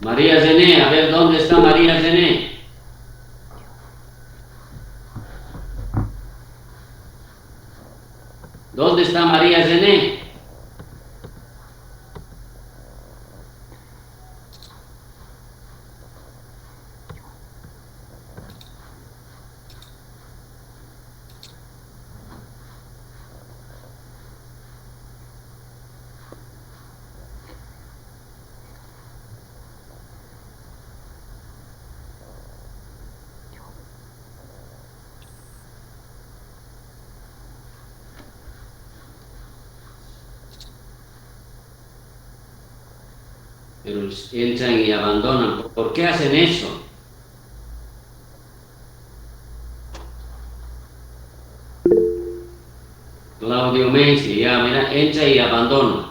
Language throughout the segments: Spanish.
María Zené, a ver, ¿dónde está María Zené? ¿Dónde está María Zené? Pero entran y abandonan. ¿Por qué hacen eso? Claudio Messi, ya, mira, entra y abandona.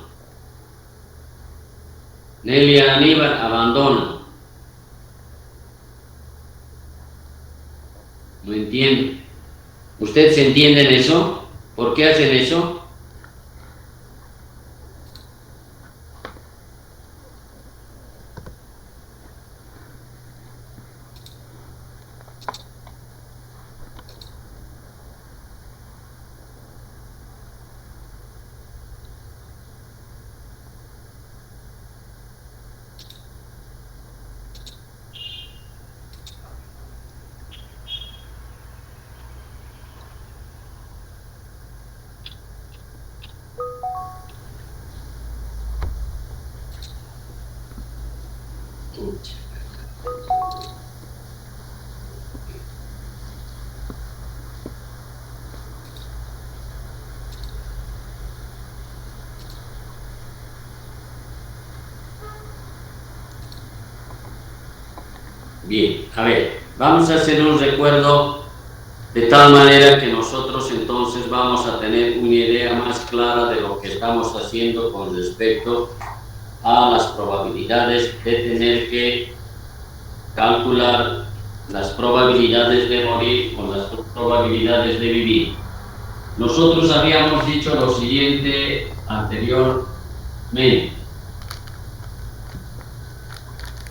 Nelia Aníbal, abandona. No entiendo. ¿Usted se entiende en eso? ¿Por qué hacen eso? Bien, a ver, vamos a hacer un recuerdo de tal manera que nosotros entonces vamos a tener una idea más clara de lo que estamos haciendo con respecto a las probabilidades de tener que calcular las probabilidades de morir con las probabilidades de vivir. Nosotros habíamos dicho lo siguiente anteriormente.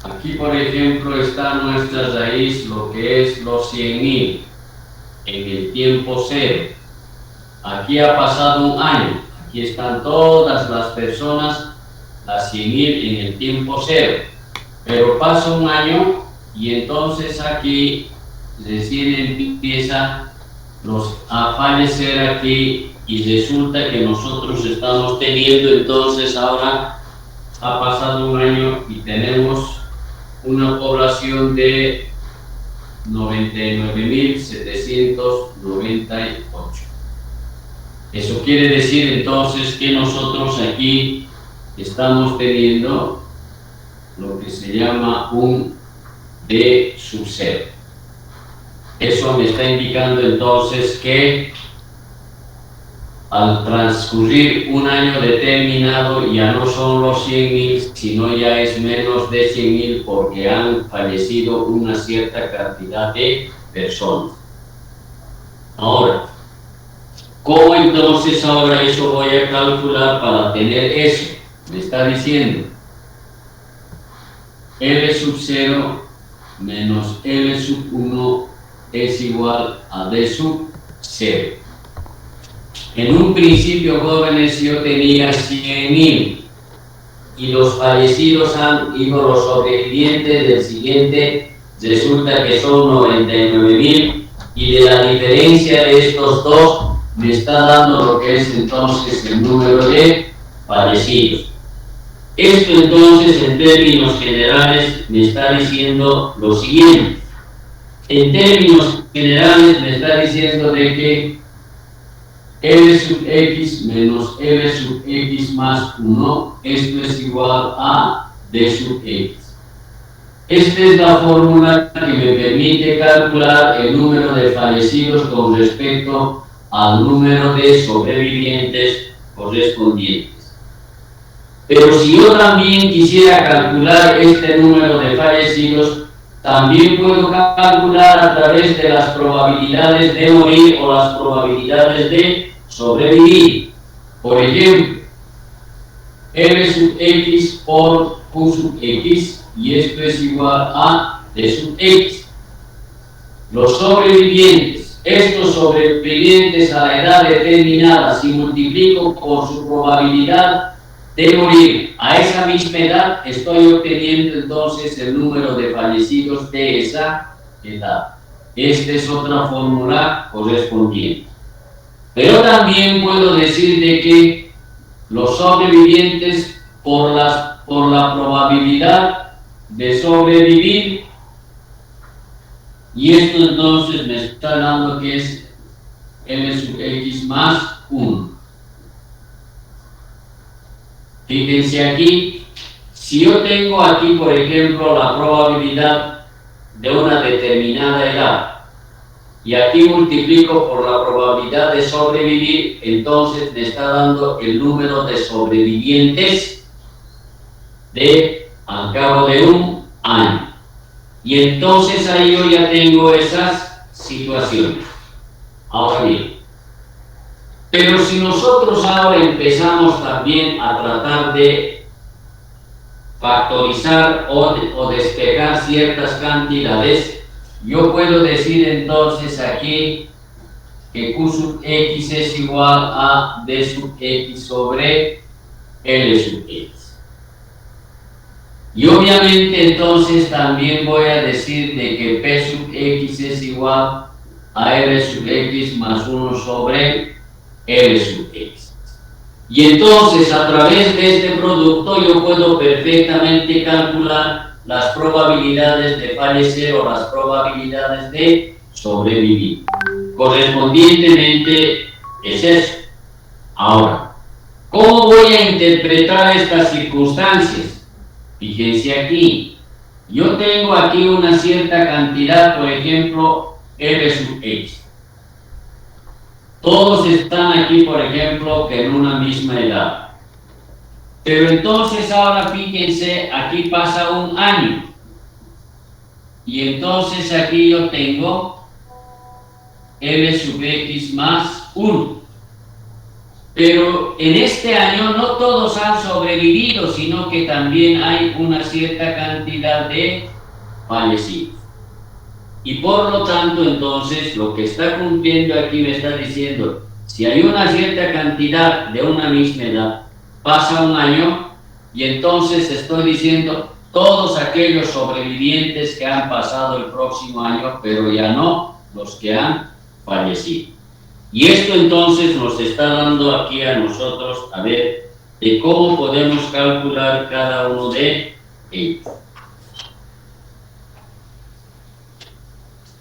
Aquí, por ejemplo, está nuestra raíz, lo que es los 100.000 en el tiempo cero. Aquí ha pasado un año. Aquí están todas las personas, las 100.000 en el tiempo cero. Pero pasa un año y entonces aquí recién empieza a fallecer aquí y resulta que nosotros estamos teniendo entonces ahora ha pasado un año y tenemos una población de 99.798. Eso quiere decir entonces que nosotros aquí estamos teniendo lo que se llama un D sub 0. Eso me está indicando entonces que al transcurrir un año determinado ya no son los 100.000, sino ya es menos de 100.000 porque han fallecido una cierta cantidad de personas. Ahora, ¿cómo entonces ahora eso voy a calcular para tener eso? Me está diciendo L sub 0 menos L sub 1 es igual a D sub 0. En un principio, jóvenes, yo tenía 100.000 y los fallecidos han ido los sobrevivientes del siguiente, resulta que son 99.000 y de la diferencia de estos dos me está dando lo que es entonces el número de fallecidos. Esto entonces en términos generales me está diciendo lo siguiente. En términos generales me está diciendo de que L sub x menos L sub x más 1, esto es igual a D sub x. Esta es la fórmula que me permite calcular el número de fallecidos con respecto al número de sobrevivientes correspondientes. Pero si yo también quisiera calcular este número de fallecidos, también puedo calcular a través de las probabilidades de morir o las probabilidades de sobrevivir. Por ejemplo, L sub X por Q sub X, y esto es igual a D sub X. Los sobrevivientes, estos sobrevivientes a la edad determinada, si multiplico por su probabilidad de morir a esa misma edad, estoy obteniendo entonces el número de fallecidos de esa edad. Esta es otra fórmula correspondiente. Pero también puedo decir de que los sobrevivientes por la probabilidad de sobrevivir, y esto entonces me está dando que es L sub X más 1. Fíjense aquí, si yo tengo aquí, por ejemplo, la probabilidad de una determinada edad, y aquí multiplico por la probabilidad de sobrevivir, entonces me está dando el número de sobrevivientes al cabo de un año. Y entonces ahí yo ya tengo esas situaciones. Ahora bien, pero si nosotros ahora empezamos también a tratar de factorizar o despejar ciertas cantidades, yo puedo decir entonces aquí que Q sub X es igual a D sub X sobre L sub X. Y obviamente entonces también voy a decir de que P sub X es igual a L sub X más 1 sobre L sub X. Y entonces a través de este producto yo puedo perfectamente calcular las probabilidades de fallecer o las probabilidades de sobrevivir. Correspondientemente es eso. Ahora, ¿cómo voy a interpretar estas circunstancias? Fíjense aquí, yo tengo aquí una cierta cantidad, por ejemplo, L sub X. Todos están aquí, por ejemplo, que en una misma edad. Pero entonces ahora fíjense, aquí pasa un año. Y entonces aquí yo tengo L sub X más 1. Pero en este año no todos han sobrevivido, sino que también hay una cierta cantidad de fallecidos. Y por lo tanto, entonces, lo que está cumpliendo aquí me está diciendo, si hay una cierta cantidad de una misma edad, pasa un año, y entonces estoy diciendo todos aquellos sobrevivientes que han pasado el próximo año, pero ya no los que han fallecido. Y esto entonces nos está dando aquí a nosotros a ver de cómo podemos calcular cada uno de ellos.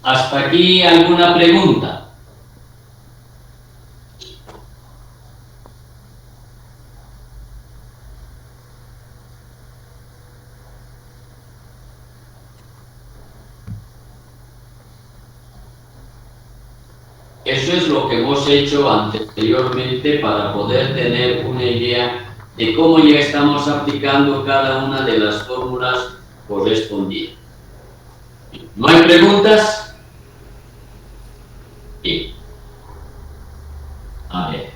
¿Hasta aquí alguna pregunta? Eso es lo que hemos hecho anteriormente para poder tener una idea de cómo ya estamos aplicando cada una de las fórmulas correspondientes. ¿No hay preguntas? Bien. A ver.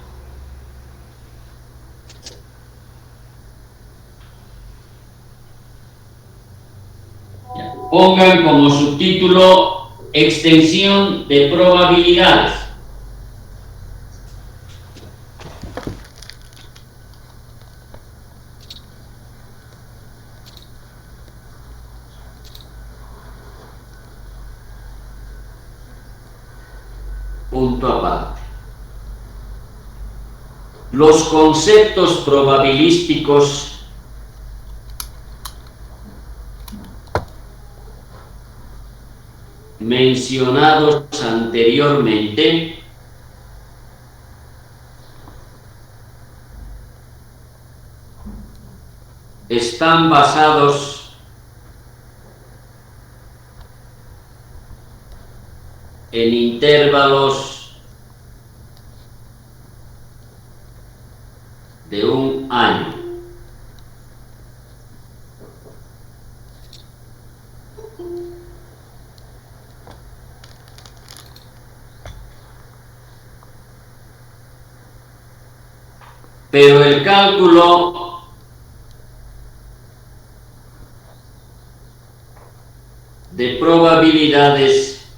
Ya. Pongan como subtítulo extensión de probabilidades. Punto aparte. Los conceptos probabilísticos mencionados anteriormente están basados en intervalos de un año. Pero el cálculo de probabilidades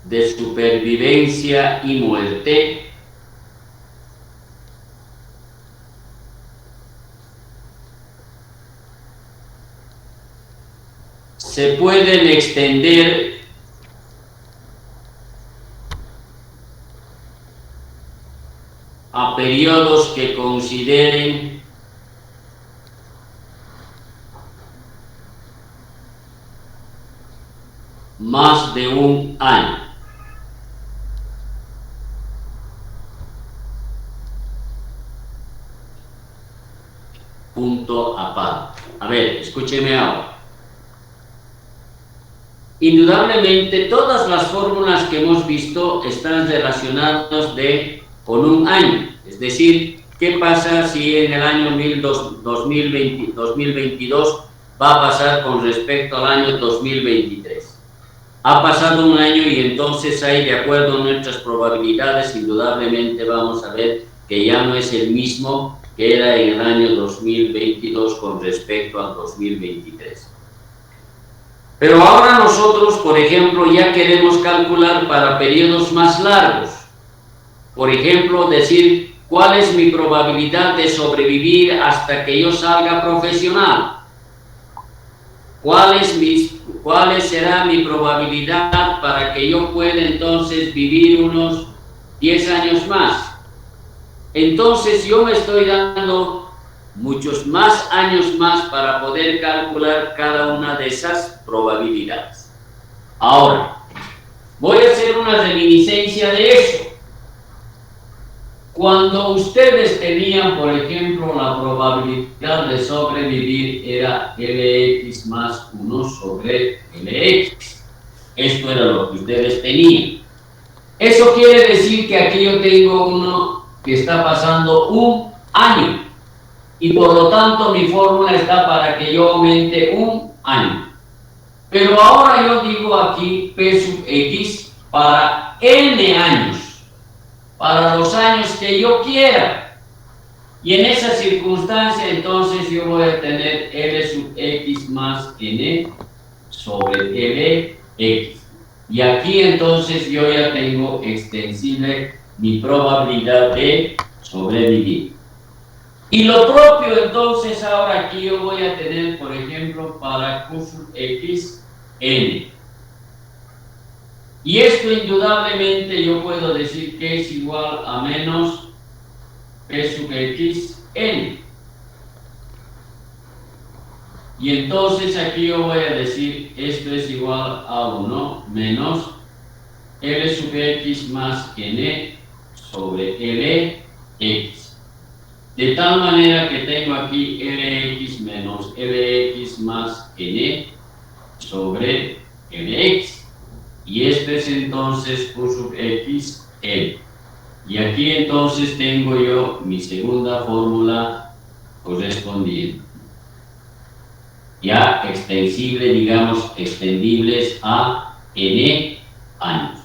de supervivencia y muerte se pueden extender a periodos que consideren más de un año. Punto aparte. A ver, escúcheme ahora. Indudablemente todas las fórmulas que hemos visto están relacionadas con un año, es decir, ¿qué pasa si en el año 2022 va a pasar con respecto al año 2023? Ha pasado un año y entonces ahí, de acuerdo a nuestras probabilidades, indudablemente vamos a ver que ya no es el mismo que era en el año 2022 con respecto al 2023. Pero ahora nosotros, por ejemplo, ya queremos calcular para periodos más largos. Por ejemplo, decir cuál es mi probabilidad de sobrevivir hasta que yo salga profesional. ¿Cuál será mi probabilidad para que yo pueda entonces vivir unos 10 años más? Entonces yo me estoy dando muchos más años más para poder calcular cada una de esas probabilidades. Ahora, voy a hacer una reminiscencia de eso. Cuando ustedes tenían, por ejemplo, la probabilidad de sobrevivir era Lx más 1 sobre Lx. Esto era lo que ustedes tenían. Eso quiere decir que aquí yo tengo uno que está pasando un año. Y por lo tanto mi fórmula está para que yo aumente un año. Pero ahora yo digo aquí P sub X para N años. Para los años que yo quiera. Y en esa circunstancia entonces yo voy a tener L sub X más N sobre Lx. Y aquí entonces yo ya tengo extensible mi probabilidad de sobrevivir. Y lo propio entonces ahora aquí yo voy a tener, por ejemplo, para Q sub X N. Y esto indudablemente yo puedo decir que es igual a menos P sub X N. Y entonces aquí yo voy a decir esto es igual a 1 menos L sub X más N sobre Lx. De tal manera que tengo aquí Lx menos Lx más N sobre Lx. Y este es entonces Q sub X L. Y aquí entonces tengo yo mi segunda fórmula correspondiente. Ya extensible, digamos, extendibles a N años.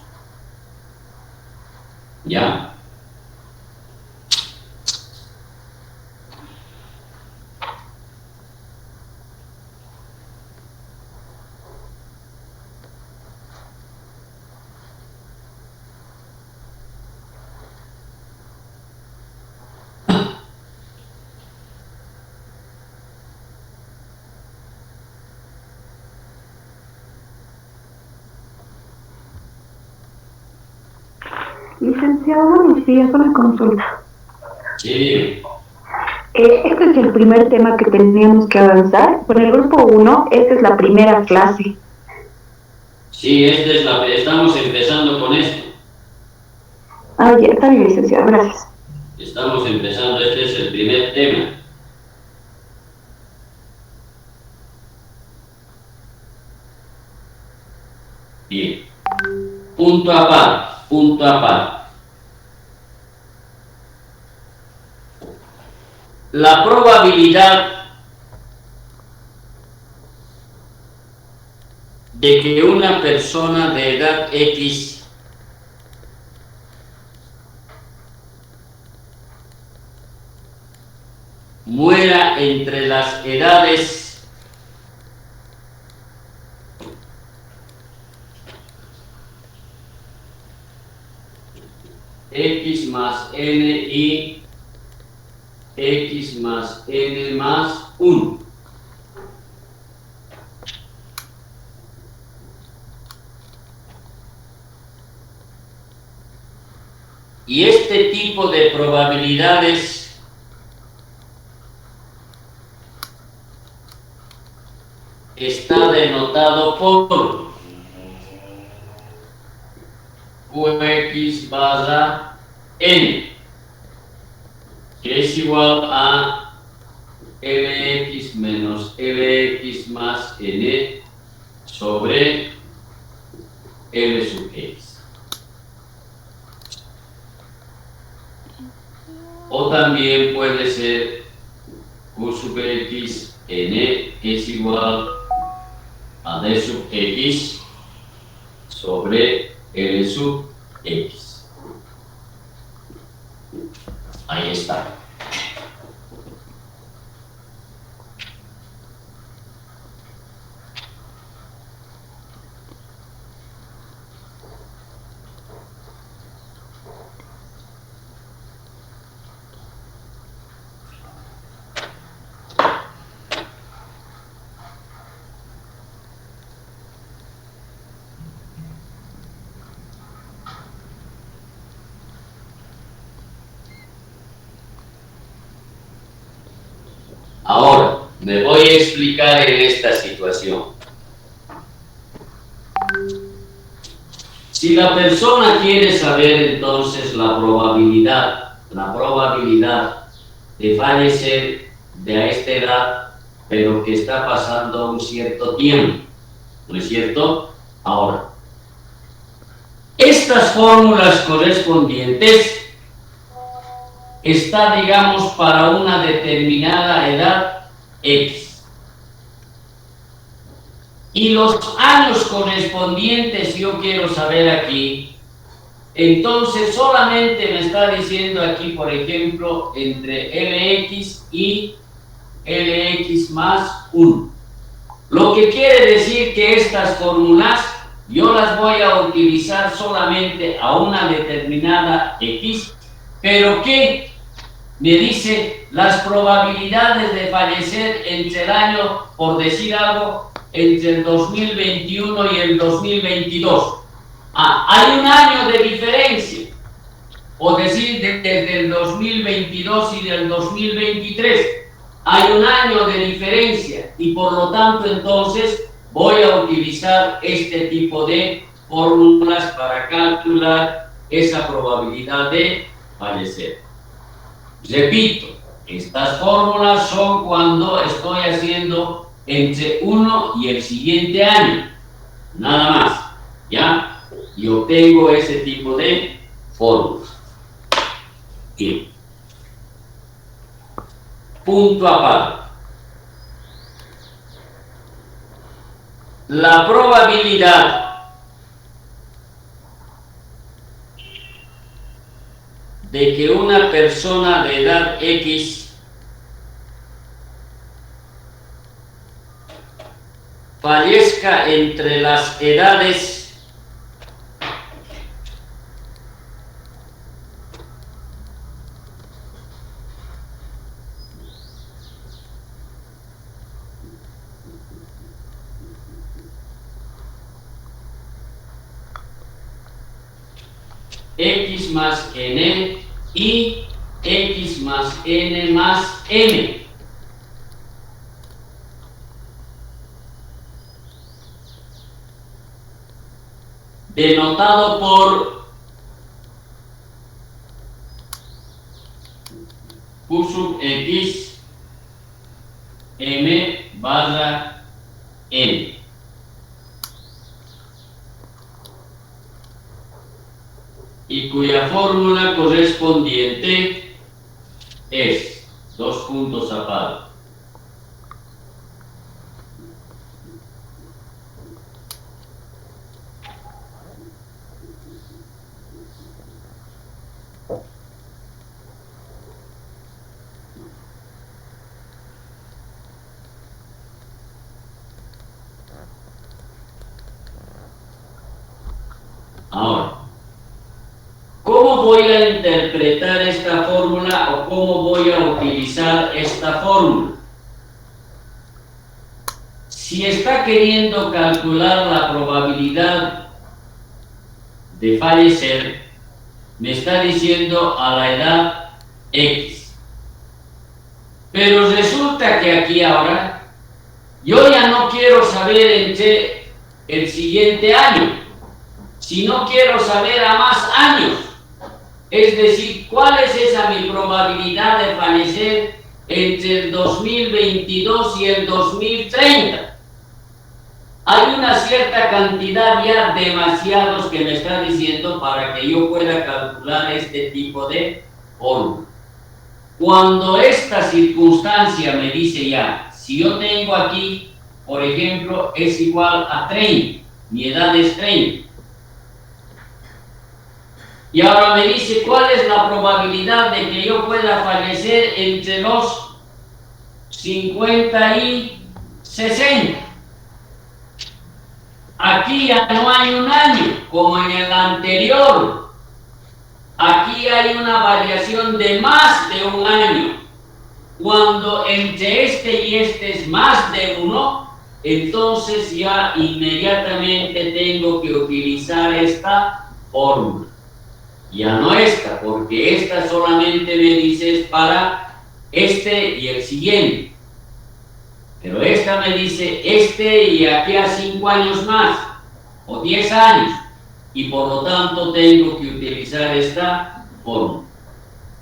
¿Ya? Licenciado, buenos días, una consulta. Sí. Este es el primer tema que teníamos que avanzar. Por el grupo 1, esta es la primera clase. Sí, estamos empezando con esto. Ah, ya, está bien, licenciado, gracias. Estamos empezando, este es el primer tema. Bien. Punto aparte, punto aparte. La probabilidad de que una persona de edad X muera entre las edades x más n y x más n más 1. Y este tipo de probabilidades está denotado por Qx barra n, que es igual a Lx menos Lx más n sobre L sub x. O también puede ser Q sub x n es igual a D sub x sobre L sub x. Ahí está. Ahora, me voy a explicar en esta situación. Si la persona quiere saber entonces la probabilidad de fallecer de a esta edad, pero que está pasando un cierto tiempo, ¿no es cierto? Ahora, estas fórmulas correspondientes está, digamos, para una determinada edad X. Y los años correspondientes yo quiero saber aquí. Entonces solamente me está diciendo aquí, por ejemplo, entre Lx y Lx más 1. Lo que quiere decir que estas fórmulas yo las voy a utilizar solamente a una determinada X, pero que me dice las probabilidades de fallecer entre el año, por decir algo, entre el 2021 y el 2022. Hay un año de diferencia, o decir, desde el 2022 y del 2023, hay un año de diferencia, y por lo tanto entonces voy a utilizar este tipo de fórmulas para calcular esa probabilidad de fallecer. Repito, estas fórmulas son cuando estoy haciendo entre uno y el siguiente año, nada más, ¿ya? Y obtengo ese tipo de fórmulas. Bien. Punto aparte. La probabilidad de que una persona de edad X fallezca entre las edades X más N y X más N más M. Denotado por Q sub X M barra N. Y cuya fórmula correspondiente es, dos puntos aparte, ¿cómo voy a interpretar esta fórmula o cómo voy a utilizar esta fórmula? Si está queriendo calcular la probabilidad de fallecer, me está diciendo a la edad X. Pero resulta que aquí ahora, yo ya no quiero saber entre el siguiente año, sino quiero saber a más años. Es decir, ¿cuál es esa mi probabilidad de fallecer entre el 2022 y el 2030? Hay una cierta cantidad ya demasiados que me está diciendo para que yo pueda calcular este tipo de fórmula. Cuando esta circunstancia me dice ya, si yo tengo aquí, por ejemplo, es igual a 30, mi edad es 30. Y ahora me dice cuál es la probabilidad de que yo pueda fallecer entre los 50 y 60. Aquí ya no hay un año como en el anterior. Aquí hay una variación de más de un año. Cuando entre este y este es más de uno, entonces ya inmediatamente tengo que utilizar esta fórmula. Ya no esta, porque esta solamente me dice es para este y el siguiente. Pero esta me dice este y aquí a 5 años más, o 10 años, y por lo tanto tengo que utilizar esta fórmula.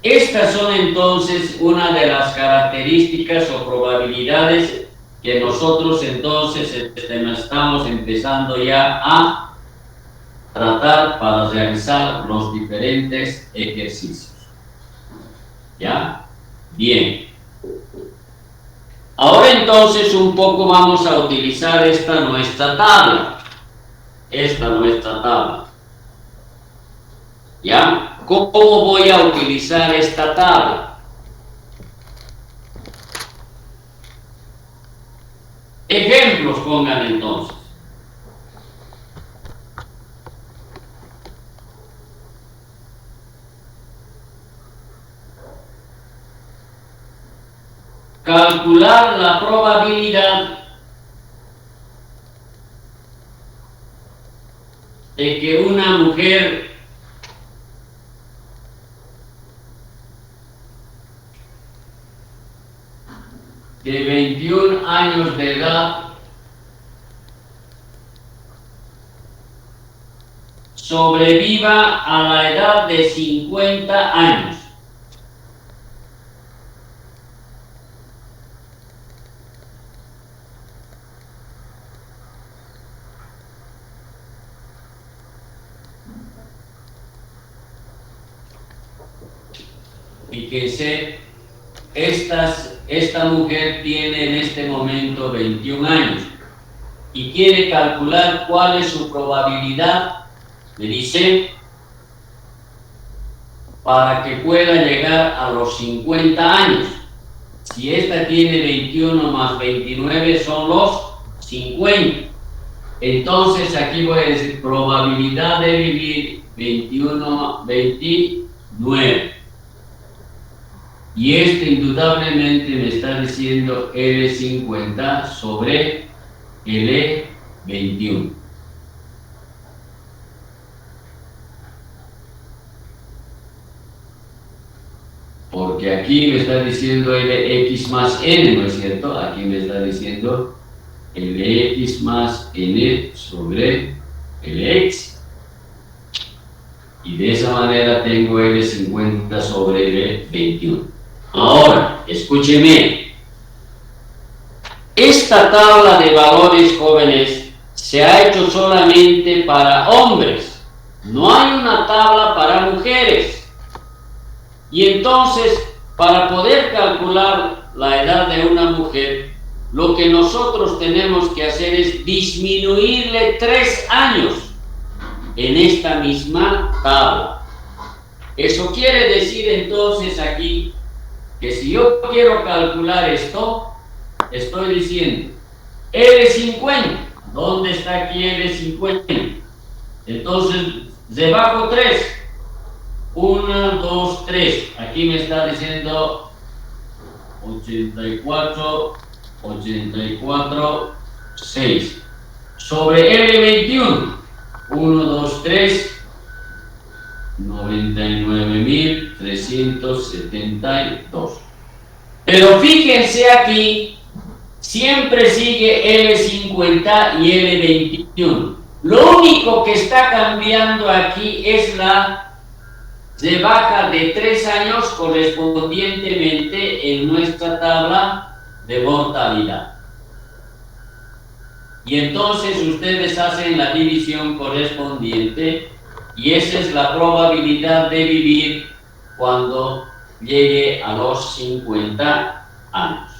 Estas son entonces una de las características o probabilidades que nosotros entonces estamos empezando ya a tratar para realizar los diferentes ejercicios. ¿Ya? Bien. Ahora entonces un poco vamos a utilizar esta nuestra tabla. ¿Ya? ¿Cómo voy a utilizar esta tabla? Ejemplos pongan entonces. Calcular la probabilidad de que una mujer de 21 años de edad sobreviva a la edad de 50 años. Fíjense, esta mujer tiene en este momento 21 años y quiere calcular cuál es su probabilidad, me dice, para que pueda llegar a los 50 años. Si esta tiene 21 más 29 son los 50. Entonces aquí voy a decir probabilidad de vivir 21, 29. Y indudablemente me está diciendo L50 sobre L21. Porque aquí me está diciendo Lx más n, ¿no es cierto? Aquí me está diciendo Lx más n sobre Lx. Y de esa manera tengo L50 sobre L21. Ahora, escúcheme. Esta tabla de valores, jóvenes, se ha hecho solamente para hombres. No hay una tabla para mujeres. Y entonces, para poder calcular la edad de una mujer, lo que nosotros tenemos que hacer es disminuirle 3 años en esta misma tabla. Eso quiere decir entonces aquí que si yo quiero calcular esto, estoy diciendo L50. ¿Dónde está aquí L50? Entonces, debajo 3. 1, 2, 3. Aquí me está diciendo 84, 84, 6. Sobre L21, 1, 2, 3, 99.372. Pero fíjense aquí, siempre sigue L50 y L21. Lo único que está cambiando aquí es la rebaja de 3 años correspondientemente en nuestra tabla de mortalidad. Y entonces ustedes hacen la división correspondiente y esa es la probabilidad de vivir cuando llegue a los 50 años.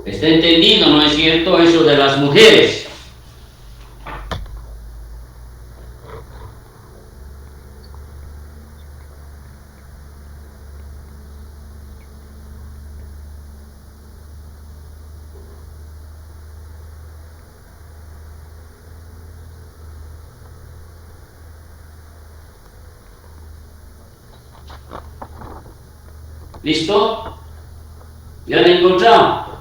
¿Está entendido, no es cierto, eso de las mujeres? ¿Listo? ¿Ya lo encontramos?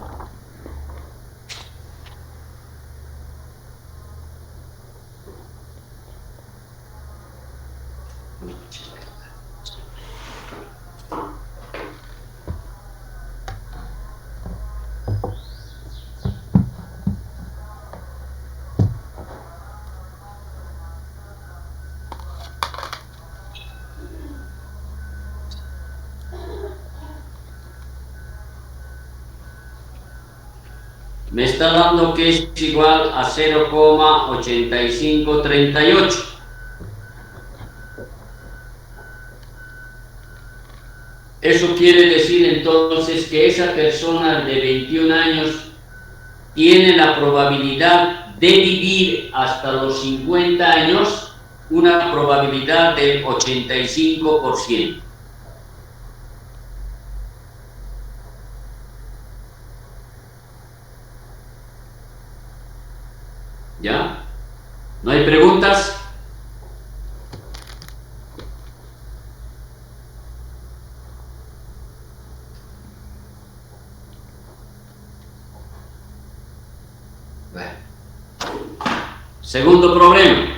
Me está dando que es igual a 0,8538. Eso quiere decir entonces que esa persona de 21 años tiene la probabilidad de vivir hasta los 50 años, una probabilidad del 85%. ¿Ya? ¿No hay preguntas? Bueno. Segundo problema.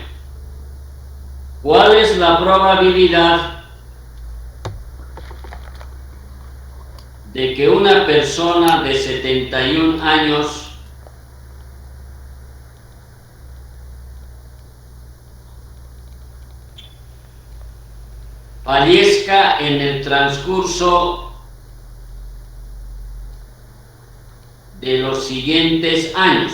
¿Cuál es la probabilidad de que una persona de 71 años fallezca en el transcurso de los siguientes años?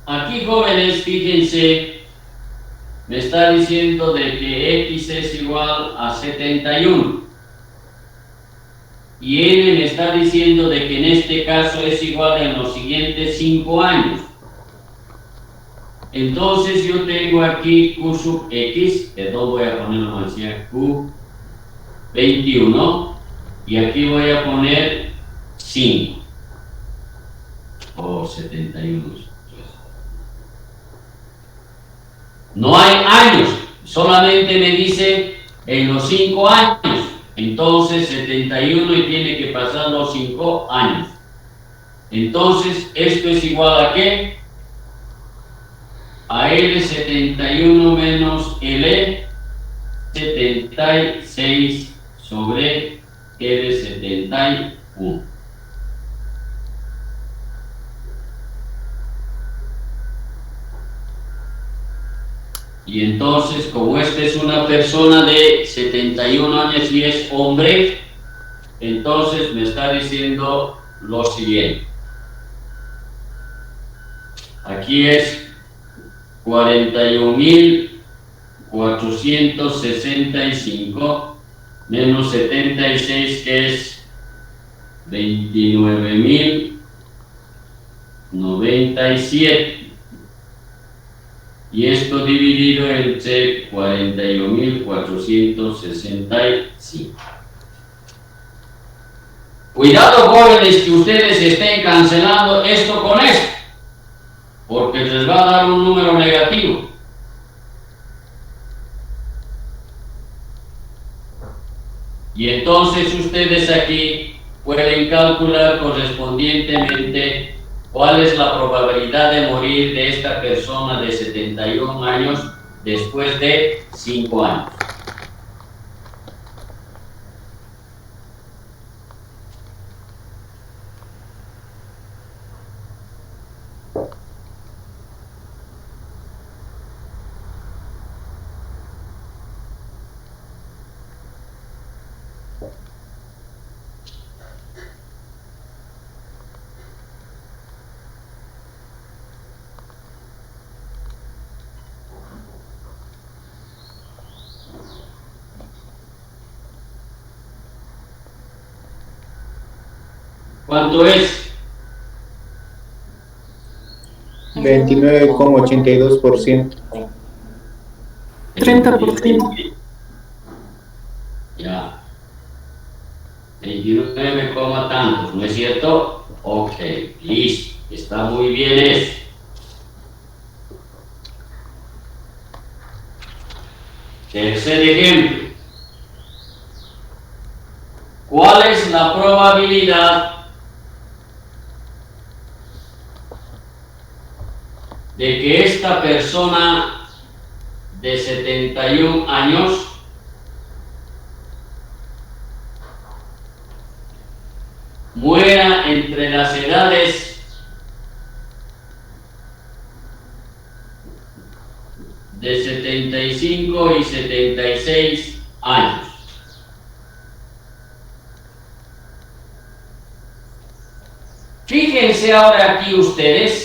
Aquí, jóvenes, fíjense, me está diciendo de que X es igual a 71 y N me está diciendo de que en este caso es igual en los siguientes 5 años. Entonces yo tengo aquí Q sub X, perdón, voy a ponerlo así, Q21, y aquí voy a poner 5 o 71. No hay años, solamente me dice en los 5 años. Entonces 71 y tiene que pasar los 5 años. Entonces esto es igual a ¿qué? A L71 menos L76 sobre L71. Y entonces, como esta es una persona de 71 años y es hombre, entonces me está diciendo lo siguiente. Aquí es 41.465 menos 76, que es 29.097. y esto dividido entre 41.465. Cuidado, jóvenes, que ustedes estén cancelando esto con esto, porque les va a dar un número negativo. Y entonces ustedes aquí pueden calcular correspondientemente cuál es la probabilidad de morir de esta persona de 71 años después de 5 años. ¿Cuánto es? 29,82%. 30%. Ya. 29, tantos, ¿no es cierto? Ok, listo. Está muy bien eso. Tercer ejemplo. ¿Cuál es la probabilidad de que esta persona de 71 años muera entre las edades de 75 y 76 años? Fíjense ahora aquí ustedes,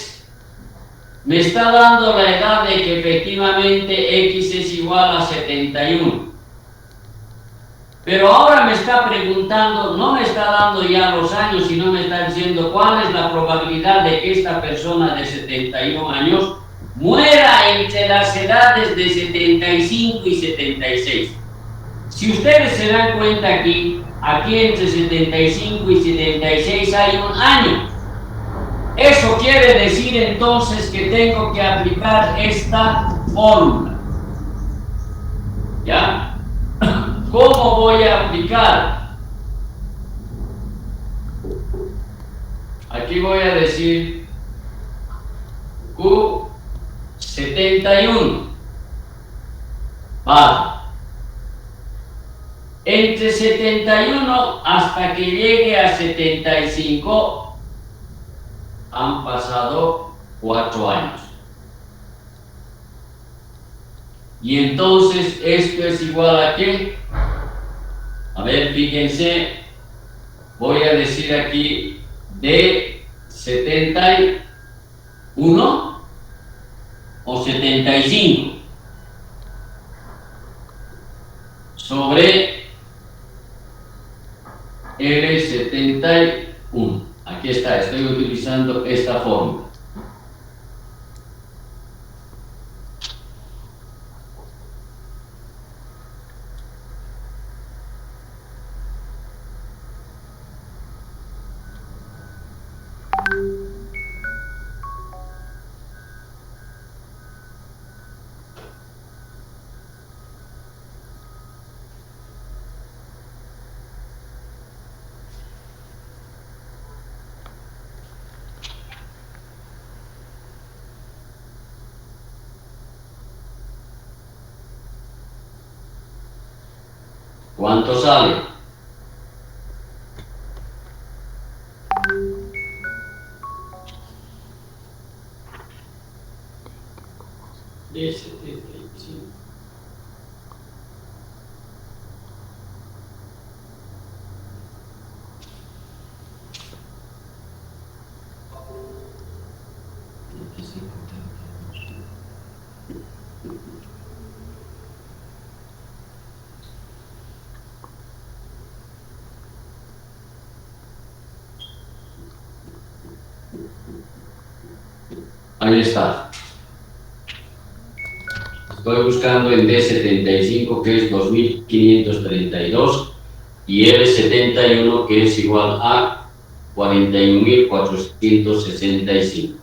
me está dando la edad de que efectivamente X es igual a 71. Pero ahora me está preguntando, no me está dando ya los años, sino me está diciendo cuál es la probabilidad de que esta persona de 71 años muera entre las edades de 75 y 76. Si ustedes se dan cuenta aquí entre 75 y 76 hay un año. Eso quiere decir entonces que tengo que aplicar esta fórmula. ¿Ya? ¿Cómo voy a aplicar? Aquí voy a decir Q71 va entre 71 hasta que llegue a 75 han pasado 4 años. Y entonces esto es igual a ¿qué? A ver, fíjense, voy a decir aquí de 71 o 75 sobre L71. Aquí está, estoy utilizando esta fórmula. ¿Cuánto sale? De 75. Ahí está. Estoy buscando en D75, que es 2532, y L71, que es igual a 41.465.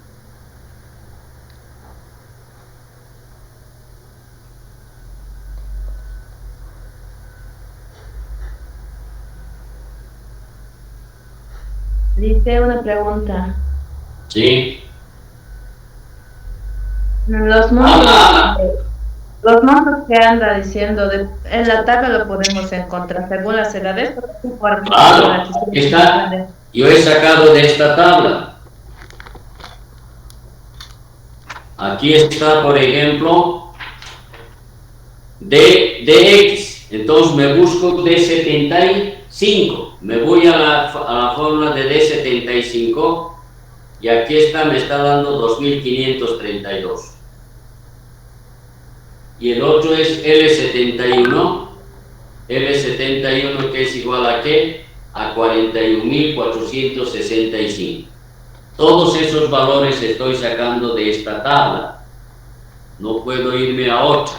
Dice una pregunta. ¿Sí? Los montos que anda diciendo, en la tabla lo podemos encontrar según las edades. Claro, aquí está. Yo he sacado de esta tabla. Aquí está, por ejemplo, dx. Entonces me busco D75. Me voy a la fórmula de D75 y aquí está, me está dando 2532. Y el otro es L71. L71, que es igual a ¿qué? A 41.465. Todos esos valores estoy sacando de esta tabla. No puedo irme a otra.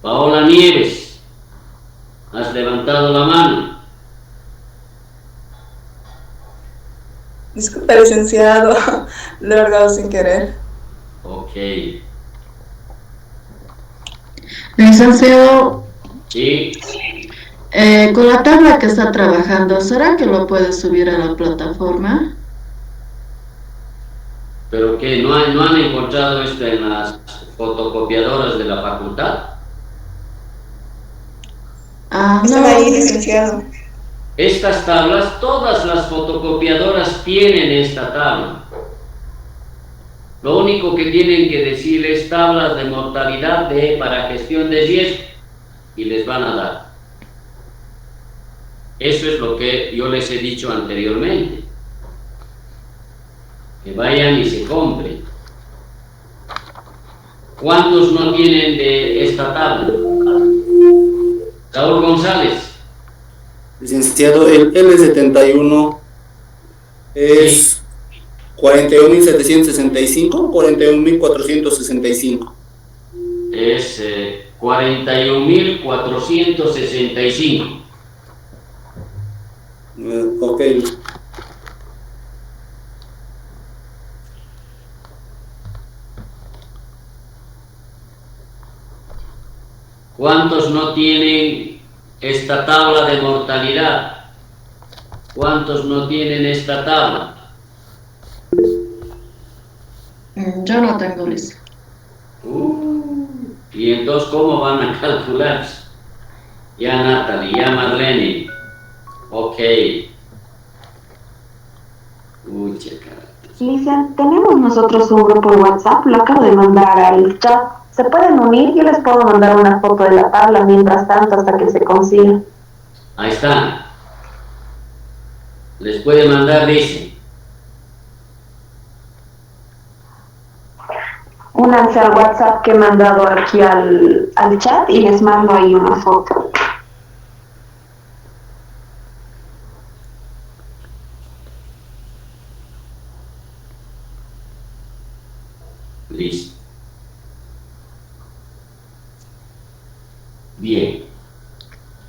Paola Nieves, has levantado la mano. Disculpe, licenciado, lo he largado sin querer. Ok. Licenciado, Sí. con la tabla que está trabajando, ¿será que lo puede subir a la plataforma? ¿Pero qué? ¿No han encontrado esto en las fotocopiadoras de la facultad? Están No. ahí, licenciado. Estas tablas, todas las fotocopiadoras tienen esta tabla. Lo único que tienen que decir es tablas de mortalidad para gestión de riesgo y les van a dar. Eso es lo que yo les he dicho anteriormente. Que vayan y se compren. ¿Cuántos no tienen de esta tabla? Raúl González. Licenciado, el L71 es Sí. 41.765, 41.465. Es 41.465. Ok. ¿Cuántos no tienen esta tabla de mortalidad? ¿Cuántos no tienen esta tabla? Yo no tengo lista. Y entonces, ¿cómo van a calcular? Ya Natalie, ya Marlene. Ok. Mucha cara. Licia, tenemos nosotros un grupo de WhatsApp, lo acabo de mandar al chat. ¿Se pueden unir? Yo les puedo mandar una foto de la tabla mientras tanto hasta que se consiga. Ahí está. Les puede mandar, dice. Únanse al WhatsApp que he mandado aquí al chat y les mando ahí una foto. Listo. Bien.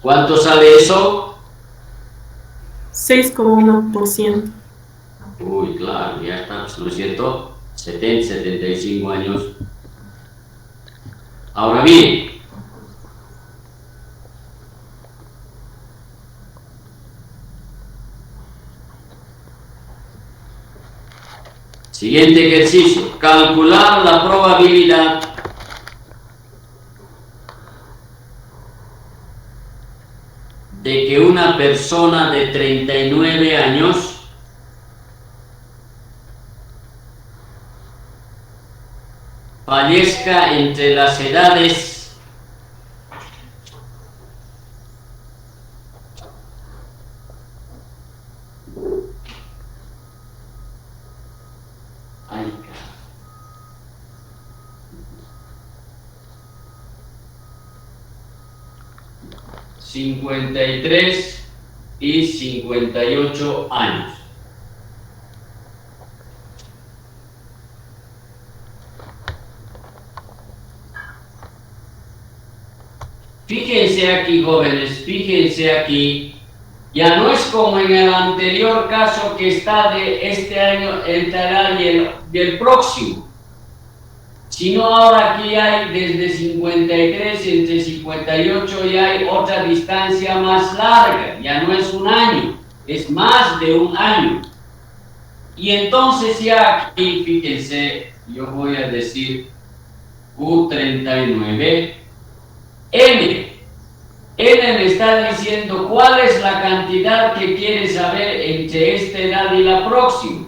¿Cuánto sale eso? 6,1%. Uy, claro, ya está, ¿no es cierto? 70, 75 años. Ahora bien, siguiente ejercicio, calcular la probabilidad de que una persona de 39 años fallezca entre las edades 53 y 58 años. Fíjense aquí, jóvenes, fíjense aquí, ya no es como en el anterior caso que está de este año, entrará y el próximo, sino ahora aquí hay desde 53, entre 58 y hay otra distancia más larga, ya no es un año, es más de un año. Y entonces ya aquí, fíjense, yo voy a decir U39, N me está diciendo cuál es la cantidad que quiere saber entre esta edad y la próxima.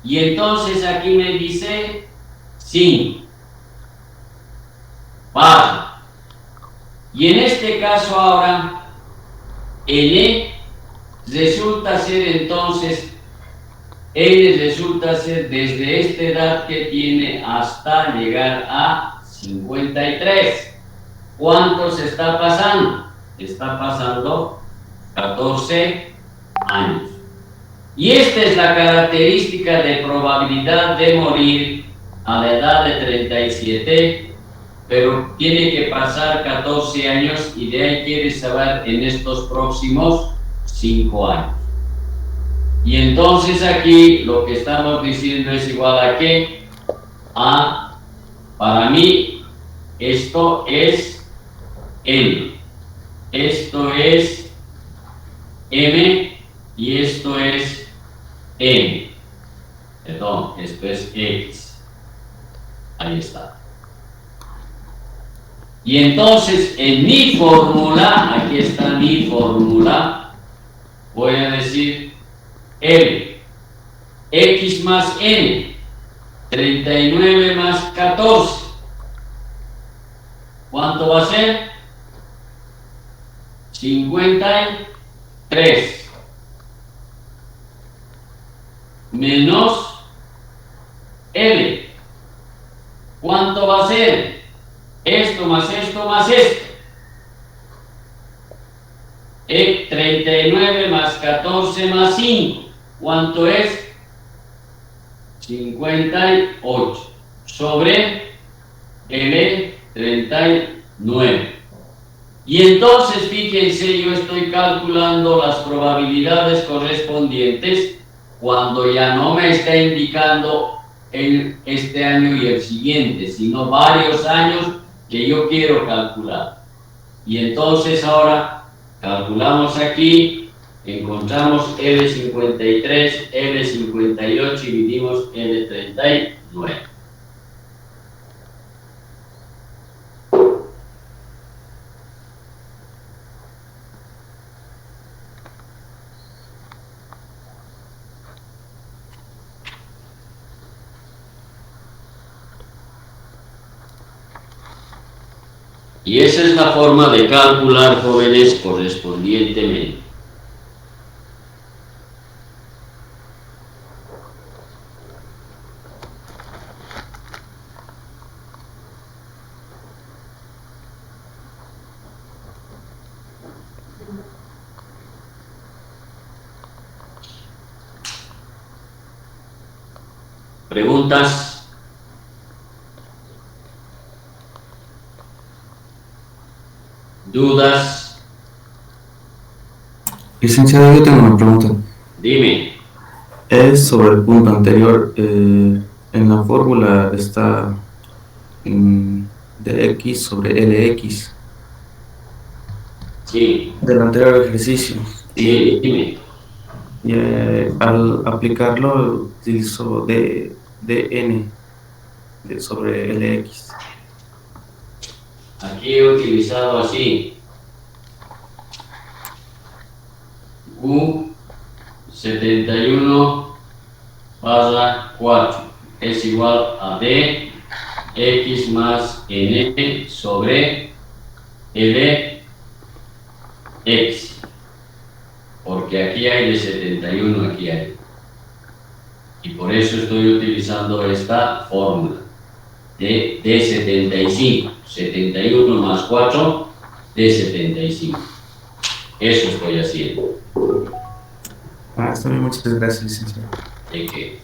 Y entonces aquí me dice 5. Pasa. Y en este caso ahora, N resulta ser entonces, N resulta ser desde esta edad que tiene hasta llegar a 53. ¿Cuánto se está pasando? Está pasando 14 años. Y esta es la característica de probabilidad de morir a la edad de 37, pero tiene que pasar 14 años y de ahí quiere saber en estos próximos 5 años. Y entonces aquí lo que estamos diciendo es igual a que para mí esto es N, esto es M y esto es N, perdón, esto es X, ahí está. Y entonces en mi fórmula, aquí está mi fórmula, voy a decir L, X más N, 39 más 14, ¿cuánto va a ser? 53 menos L, ¿cuánto va a ser? Esto más esto más esto. 39 más 14 más 5, ¿cuánto es? 58 sobre L 39. Y entonces fíjense, yo estoy calculando las probabilidades correspondientes cuando ya no me está indicando en este año y el siguiente, sino varios años que yo quiero calcular. Y entonces ahora calculamos aquí, encontramos L53, L58 y dividimos L39. Y esa es la forma de calcular, jóvenes, correspondientemente. ¿Preguntas? ¿Dudas? Licenciado, yo tengo una pregunta. Dime. Es sobre el punto anterior. En la fórmula está de X sobre LX. Sí. Del anterior ejercicio. Sí, dime. Y al aplicarlo utilizo dn sobre LX. Aquí he utilizado así. U71 barra 4 es igual a D X más N sobre L X. Porque aquí hay de 71, aquí hay. Y por eso estoy utilizando esta fórmula de 75. 71 más 4 de 75. Eso estoy haciendo. Está bien, muchas gracias, licenciado. ¿De qué?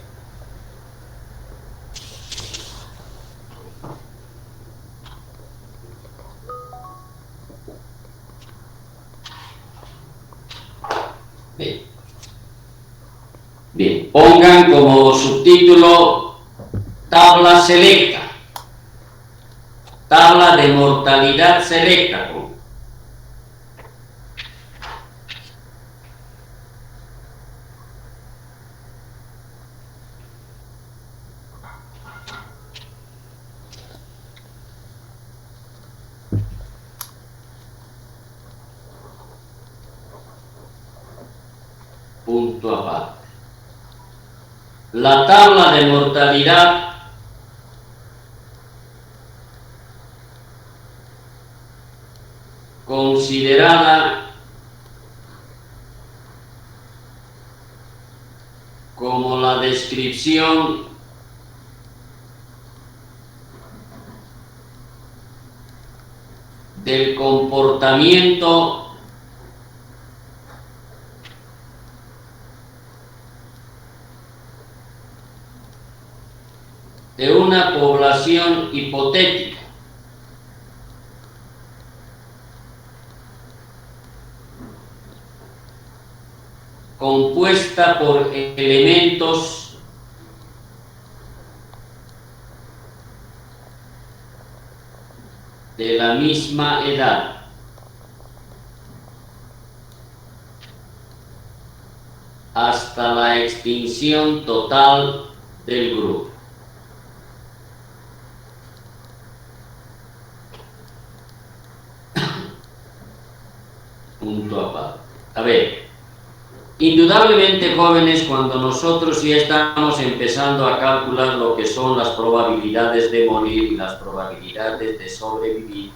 Bien. Bien, pongan como subtítulo tabla selecta. Tabla de mortalidad selecta. Punto aparte. La tabla de mortalidad considerada como la descripción del comportamiento de una población hipotética compuesta por elementos de la misma edad. Hasta la extinción total del grupo. Punto aparte. A ver, indudablemente, jóvenes, cuando nosotros ya estamos empezando a calcular lo que son las probabilidades de morir y las probabilidades de sobrevivir,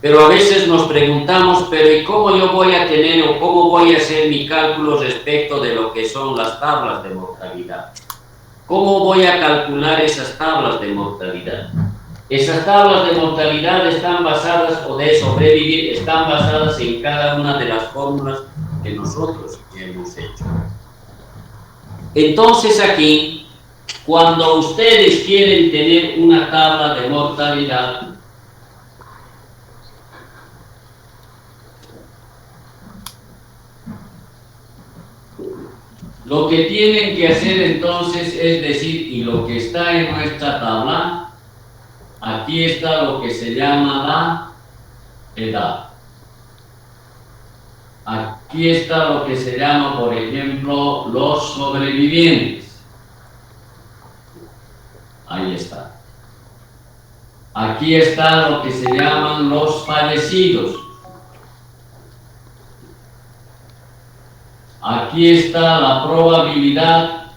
pero a veces nos preguntamos, pero ¿y cómo yo voy a tener o cómo voy a hacer mi cálculo respecto de lo que son las tablas de mortalidad? ¿Cómo voy a calcular esas tablas de mortalidad? Esas tablas de mortalidad están basadas, o de sobrevivir, están basadas en cada una de las fórmulas que nosotros hemos hecho. Entonces aquí, cuando ustedes quieren tener una tabla de mortalidad, lo que tienen que hacer entonces es decir, y lo que está en nuestra tabla, aquí está lo que se llama la edad. Aquí está lo que se llama, por ejemplo, los sobrevivientes. Ahí está. Aquí está lo que se llaman los fallecidos. Aquí está la probabilidad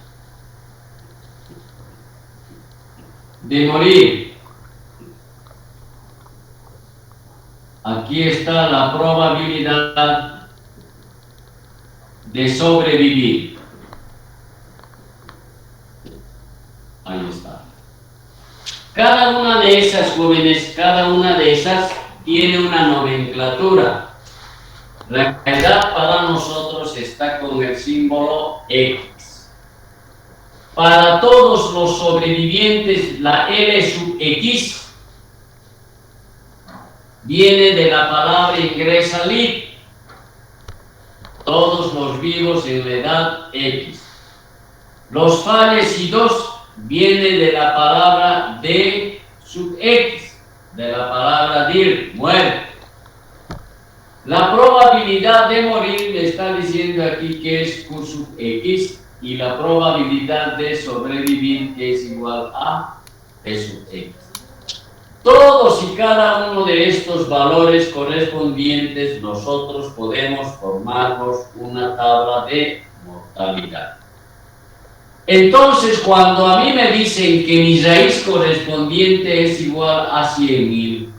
de morir. Aquí está la probabilidad de sobrevivir. Ahí está. Cada una de esas, jóvenes, cada una de esas tiene una nomenclatura. La edad para nosotros está con el símbolo X. Para todos los sobrevivientes, la L sub X viene de la palabra inglesa live. Todos los vivos en la edad X. Los fallecidos viene de la palabra D sub X, de la palabra dir, muerte. La probabilidad de morir me está diciendo aquí que es Q sub X y la probabilidad de sobrevivir que es igual a P sub X. Todos y cada uno de estos valores correspondientes nosotros podemos formarnos una tabla de mortalidad. Entonces, cuando a mí me dicen que mi raíz correspondiente es igual a 100.000,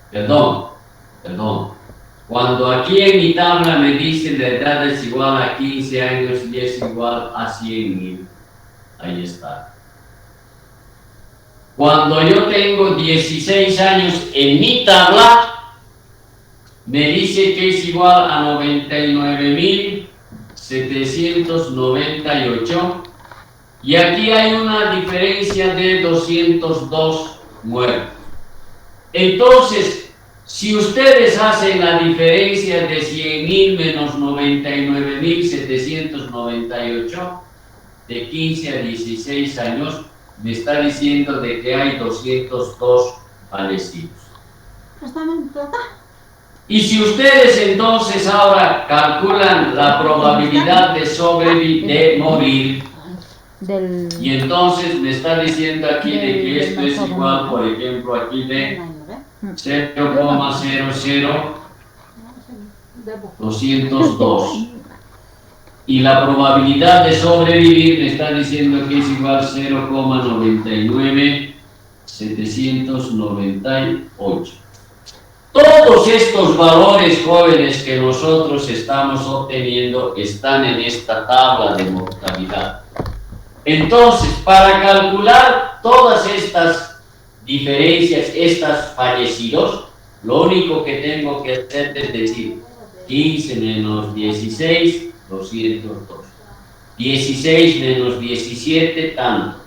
perdón, cuando aquí en mi tabla me dicen la edad es igual a 15 años y es igual a 100.000, ahí está. Cuando yo tengo 16 años en mi tabla, me dice que es igual a 99.798 y aquí hay una diferencia de 202 muertos. Entonces, si ustedes hacen la diferencia de 100.000 menos 99.798, de 15 a 16 años, me está diciendo de que hay 202 fallecidos. Y si ustedes entonces ahora calculan la probabilidad de morir, y entonces me está diciendo aquí de que esto es igual, por ejemplo, aquí de 0,00202. Y la probabilidad de sobrevivir me está diciendo que es igual a 0,99798. Todos estos valores, jóvenes, que nosotros estamos obteniendo están en esta tabla de mortalidad. Entonces, para calcular todas estas diferencias, estos fallecidos, lo único que tengo que hacer es decir 15 menos 16, 202. 16 menos 17, tanto.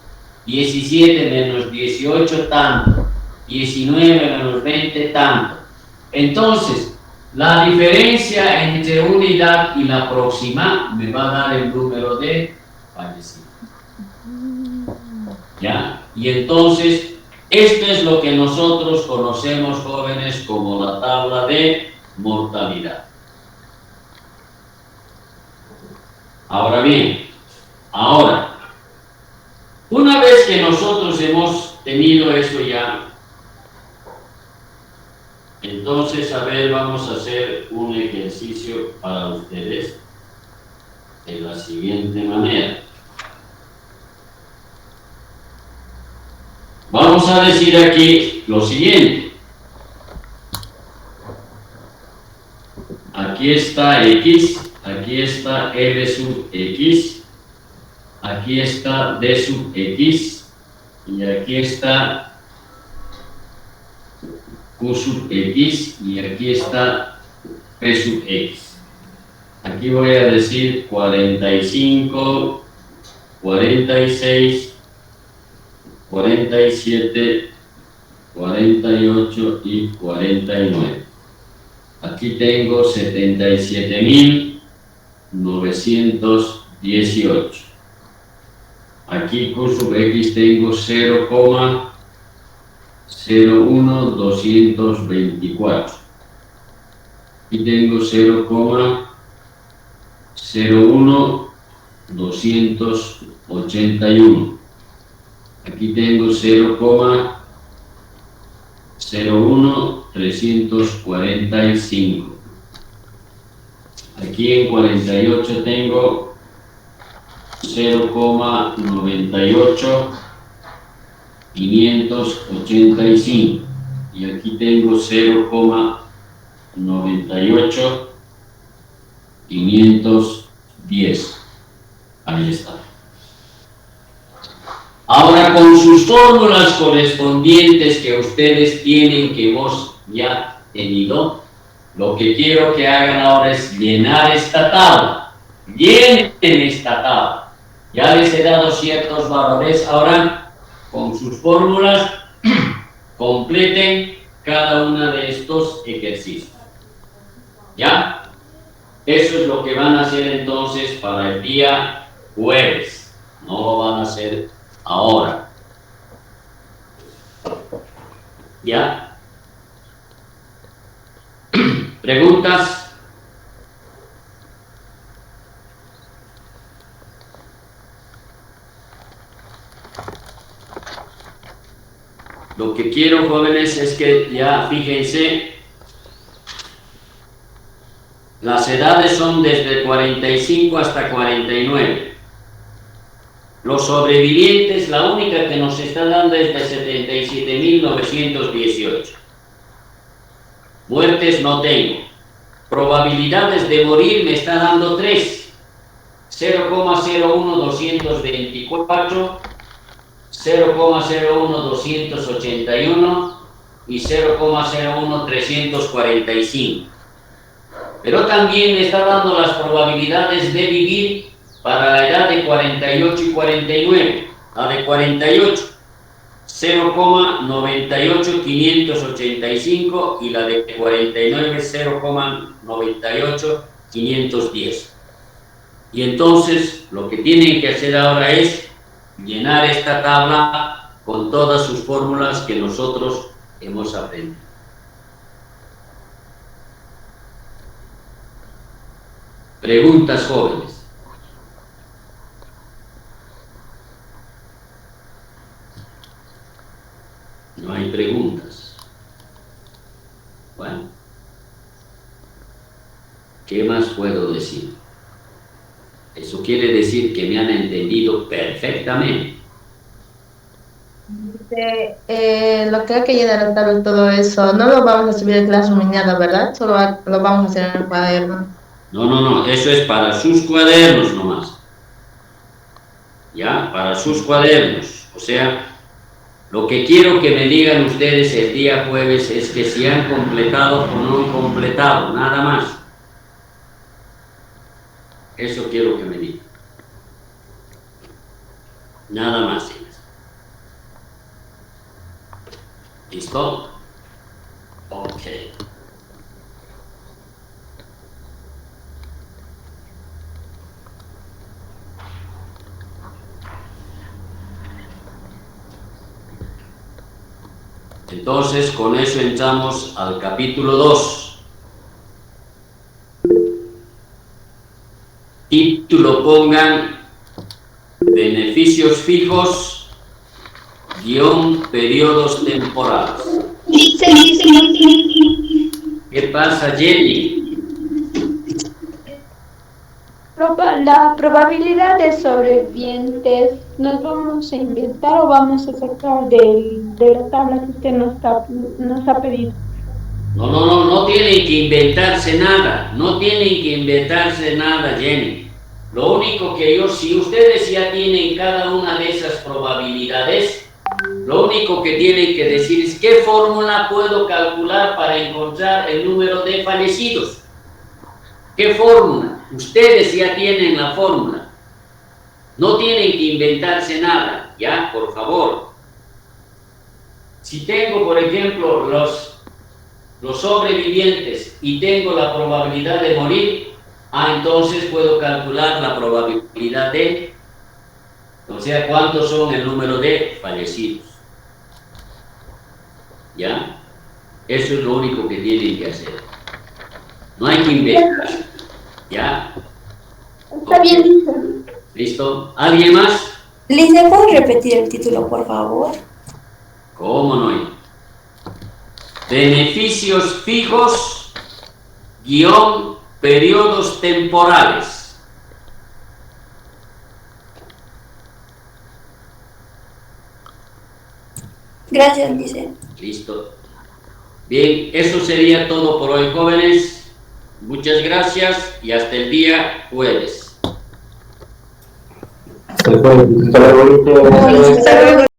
17 menos 18, tanto. 19 menos 20, tanto. Entonces, la diferencia entre unidad y la próxima me va a dar el número de fallecidos. ¿Ya? Y entonces, esto es lo que nosotros conocemos, jóvenes, como la tabla de mortalidad. Ahora bien, una vez que nosotros hemos tenido eso ya, entonces, a ver, vamos a hacer un ejercicio para ustedes de la siguiente manera. Vamos a decir aquí lo siguiente. Aquí está X, aquí está L sub X, aquí está D sub X y aquí está Q sub X y aquí está P sub X. Aquí voy a decir 45, 46, 47, 48 y 49. Aquí tengo 77.918. Aquí Q sub X tengo 0,01224. Aquí tengo 0,01281. Aquí tengo 0,01345. Aquí en 48 tengo 0,98585 y aquí tengo 0,98510. Ahí está. Ahora, con sus fórmulas correspondientes que ustedes tienen, que hemos ya tenido, lo que quiero que hagan ahora es llenar esta tabla. Llenen esta tabla. Ya les he dado ciertos valores. Ahora, con sus fórmulas, completen cada uno de estos ejercicios. ¿Ya? Eso es lo que van a hacer entonces para el día jueves. No lo van a hacer ahora. ¿Ya? ¿Preguntas? Lo que quiero, jóvenes, es que ya fíjense, las edades son desde 45 hasta 49. Los sobrevivientes, la única que nos está dando es de 77.918. Muertes no tengo. Probabilidades de morir me está dando 3. 0,01224, 0,01281 y 0,01345. Pero también me está dando las probabilidades de vivir para la edad de 48 y 49. La de 48, 0,98585 y la de 49, 0,98510. Y entonces lo que tienen que hacer ahora es llenar esta tabla con todas sus fórmulas que nosotros hemos aprendido. Preguntas, jóvenes. No hay preguntas. Bueno, ¿qué más puedo decir? Eso quiere decir que me han entendido perfectamente. Lo que hay que llenar la tabla y todo eso, no lo vamos a subir en clase ni nada, ¿verdad? Solo lo vamos a hacer en el cuaderno. No, eso es para sus cuadernos nomás. ¿Ya? Para sus cuadernos. O sea, lo que quiero que me digan ustedes el día jueves es que si han completado o no han completado, nada más. Eso quiero que me digan. Nada más. ¿Listo? Ok. Entonces, con eso entramos al capítulo 2. Título pongan beneficios fijos, periodos temporales. ¿Qué pasa, Jenny? La probabilidad de sobrevivientes, ¿nos vamos a inventar o vamos a sacar de la tabla que usted nos ha pedido? No tienen que inventarse nada, no tienen que inventarse nada, Jenny. Lo único que si ustedes ya tienen cada una de esas probabilidades, lo único que tienen que decir es qué fórmula puedo calcular para encontrar el número de fallecidos. ¿Qué fórmula? Ustedes ya tienen la fórmula. No tienen que inventarse nada, ¿ya? Por favor. Si tengo, por ejemplo, los sobrevivientes y tengo la probabilidad de morir, entonces puedo calcular la probabilidad de, o sea, cuántos son el número de fallecidos. ¿Ya? Eso es lo único que tienen que hacer. No hay que inventar. ¿Ya? Está bien. ¿Listo? ¿Alguien más? Lisa, ¿puedes repetir el título, por favor? ¿Cómo no hay? Beneficios fijos, periodos temporales. Gracias, Lisa. Listo. Bien, eso sería todo por hoy, jóvenes. Muchas gracias y hasta el día jueves. Hasta luego. Hasta luego.